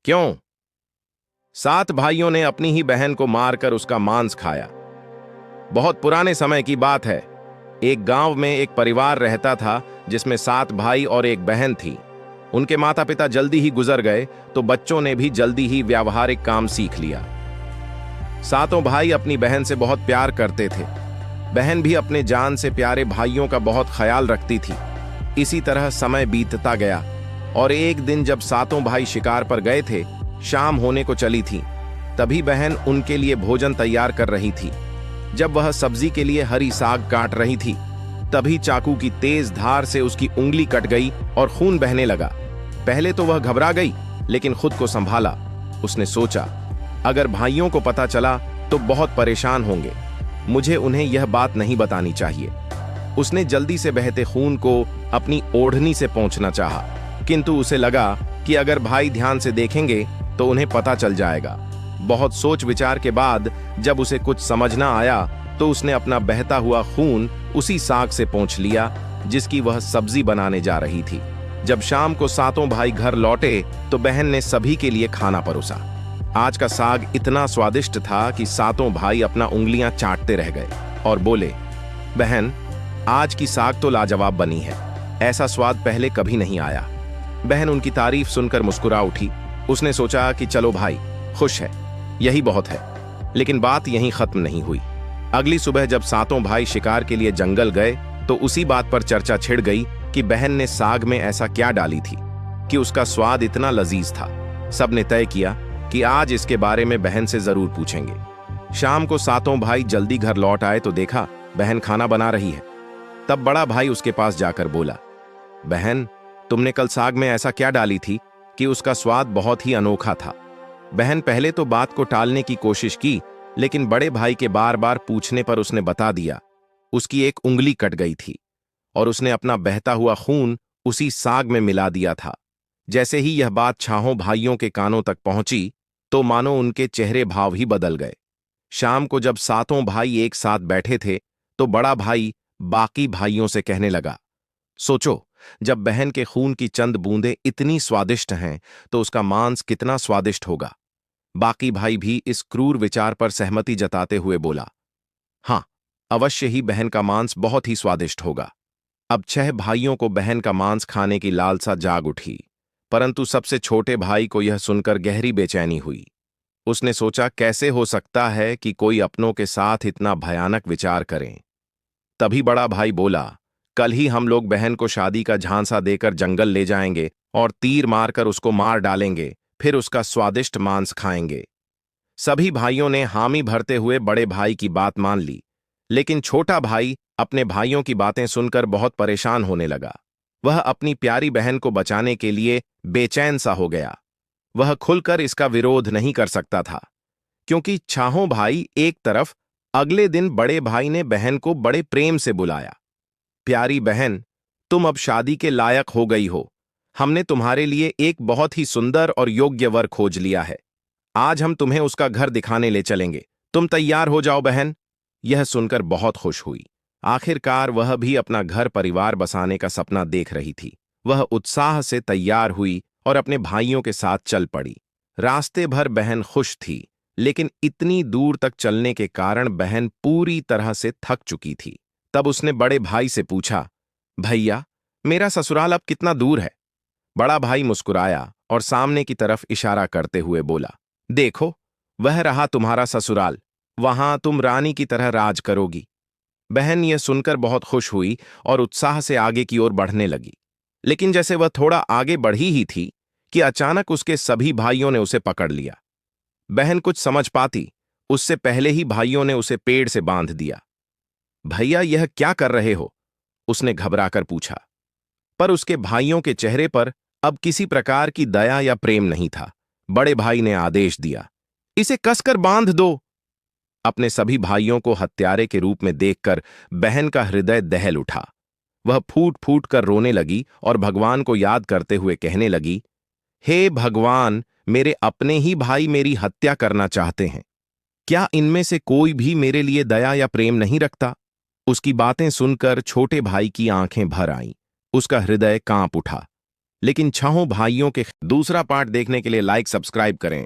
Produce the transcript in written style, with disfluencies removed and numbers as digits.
क्यों? 7 भाइयों ने अपनी ही बहन को मारकर उसका मांस खाया। बहुत पुराने समय की बात है। एक गांव में एक परिवार रहता था जिसमें 7 भाई और एक बहन थी। उनके माता पिता जल्दी ही गुजर गए तो बच्चों ने भी जल्दी ही व्यावहारिक काम सीख लिया। सातों भाई अपनी बहन से बहुत प्यार करते थे। बहन भी अपने जान से प्यारे भाइयों का बहुत ख्याल रखती थी। इसी तरह समय बीतता गया और एक दिन जब सातों भाई शिकार पर गए थे, शाम होने को चली थी, तभी बहन उनके लिए भोजन तैयार कर रही थी। जब वह सब्जी के लिए हरी साग काट रही थी, तभी चाकू की तेज धार से उसकी उंगली कट गई और खून बहने लगा। पहले तो वह घबरा गई, लेकिन खुद को संभाला। उसने सोचा, अगर भाइयों को पता चला तो बहुत परेशान होंगे, मुझे उन्हें यह बात नहीं बतानी चाहिए। उसने जल्दी से बहते खून को अपनी ओढ़नी से पोंछना चाहा, किंतु उसे लगा कि अगर भाई ध्यान से देखेंगे तो उन्हें पता चल जाएगा। बहुत सोच विचार के बाद जब उसे कुछ समझ ना आया तो उसने अपना बहता हुआ खून उसी साग से पोंछ लिया जिसकी वह सब्जी बनाने जा रही थी। जब शाम को सातों भाई घर लौटे तो बहन ने सभी के लिए खाना परोसा। आज का साग इतना स्वादिष्ट था कि सातों भाई अपना उंगलियां चाटते रह गए और बोले, बहन, आज की साग तो लाजवाब बनी है, ऐसा स्वाद पहले कभी नहीं आया। बहन उनकी तारीफ सुनकर मुस्कुरा उठी। उसने सोचा कि चलो भाई, खुश है, यही बहुत है। लेकिन बात यहीं खत्म नहीं हुई। अगली सुबह जब सातों भाई शिकार के लिए जंगल गए तो उसी बात पर चर्चा छिड़ गई कि बहन ने साग में ऐसा क्या डाली थी कि उसका स्वाद इतना लजीज था। सबने तय किया कि आज इसके बारे में बहन से जरूर पूछेंगे। शाम को सातों भाई जल्दी घर लौट आए तो देखा बहन खाना बना रही है। तब बड़ा भाई उसके पास जाकर बोला, बहन, तुमने कल साग में ऐसा क्या डाली थी कि उसका स्वाद बहुत ही अनोखा था। बहन पहले तो बात को टालने की कोशिश की, लेकिन बड़े भाई के बार बार पूछने पर उसने बता दिया, उसकी एक उंगली कट गई थी और उसने अपना बहता हुआ खून उसी साग में मिला दिया था। जैसे ही यह बात छाहों भाइयों के कानों तक पहुंची तो मानो उनके चेहरे भाव ही बदल गए। शाम को जब सातों भाई एक साथ बैठे थे तो बड़ा भाई बाकी भाइयों से कहने लगा, सोचो, जब बहन के खून की चंद बूंदें इतनी स्वादिष्ट हैं तो उसका मांस कितना स्वादिष्ट होगा। बाकी भाई भी इस क्रूर विचार पर सहमति जताते हुए बोला, हां, अवश्य ही बहन का मांस बहुत ही स्वादिष्ट होगा। अब 6 भाइयों को बहन का मांस खाने की लालसा जाग उठी, परंतु सबसे छोटे भाई को यह सुनकर गहरी बेचैनी हुई। उसने सोचा, कैसे हो सकता है कि कोई अपनों के साथ इतना भयानक विचार करे। तभी बड़ा भाई बोला, कल ही हम लोग बहन को शादी का झांसा देकर जंगल ले जाएंगे और तीर मारकर उसको मार डालेंगे, फिर उसका स्वादिष्ट मांस खाएंगे। सभी भाइयों ने हामी भरते हुए बड़े भाई की बात मान ली, लेकिन छोटा भाई अपने भाइयों की बातें सुनकर बहुत परेशान होने लगा। वह अपनी प्यारी बहन को बचाने के लिए बेचैन सा हो गया। वह खुलकर इसका विरोध नहीं कर सकता था, क्योंकि छाहों भाई एक तरफ, अगले दिन बड़े भाई ने बहन को बड़े प्रेम से बुलाया। प्यारी बहन, तुम अब शादी के लायक हो गई हो। हमने तुम्हारे लिए एक बहुत ही सुंदर और योग्य वर खोज लिया है। आज हम तुम्हें उसका घर दिखाने ले चलेंगे। तुम तैयार हो जाओ बहन। यह सुनकर बहुत खुश हुई। आखिरकार वह भी अपना घर परिवार बसाने का सपना देख रही थी। वह उत्साह से तैयार हुई और अपने भाइयों के साथ चल पड़ी। रास्ते भर बहन खुश थी, लेकिन इतनी दूर तक चलने के कारण बहन पूरी तरह से थक चुकी थी। तब उसने बड़े भाई से पूछा, भैया, मेरा ससुराल अब कितना दूर है? बड़ा भाई मुस्कुराया और सामने की तरफ इशारा करते हुए बोला, देखो, वह रहा तुम्हारा ससुराल। वहां तुम रानी की तरह राज करोगी। बहन यह सुनकर बहुत खुश हुई और उत्साह से आगे की ओर बढ़ने लगी। लेकिन जैसे वह थोड़ा आगे बढ़ी ही थी कि अचानक उसके सभी भाइयों ने उसे पकड़ लिया। बहन कुछ समझ पाती उससे पहले ही भाइयों ने उसे पेड़ से बांध दिया। भैया, यह क्या कर रहे हो? उसने घबराकर पूछा। पर उसके भाइयों के चेहरे पर अब किसी प्रकार की दया या प्रेम नहीं था। बड़े भाई ने आदेश दिया, इसे कसकर बांध दो। अपने सभी भाइयों को हत्यारे के रूप में देखकर बहन का हृदय दहल उठा। वह फूट फूट कर रोने लगी और भगवान को याद करते हुए कहने लगी, हे भगवान, मेरे अपने ही भाई मेरी हत्या करना चाहते हैं। क्या इनमें से कोई भी मेरे लिए दया या प्रेम नहीं रखता? उसकी बातें सुनकर छोटे भाई की आंखें भर आईं। उसका हृदय कांप उठा। लेकिन छहों भाइयों के दूसरा पार्ट देखने के लिए लाइक सब्सक्राइब करें।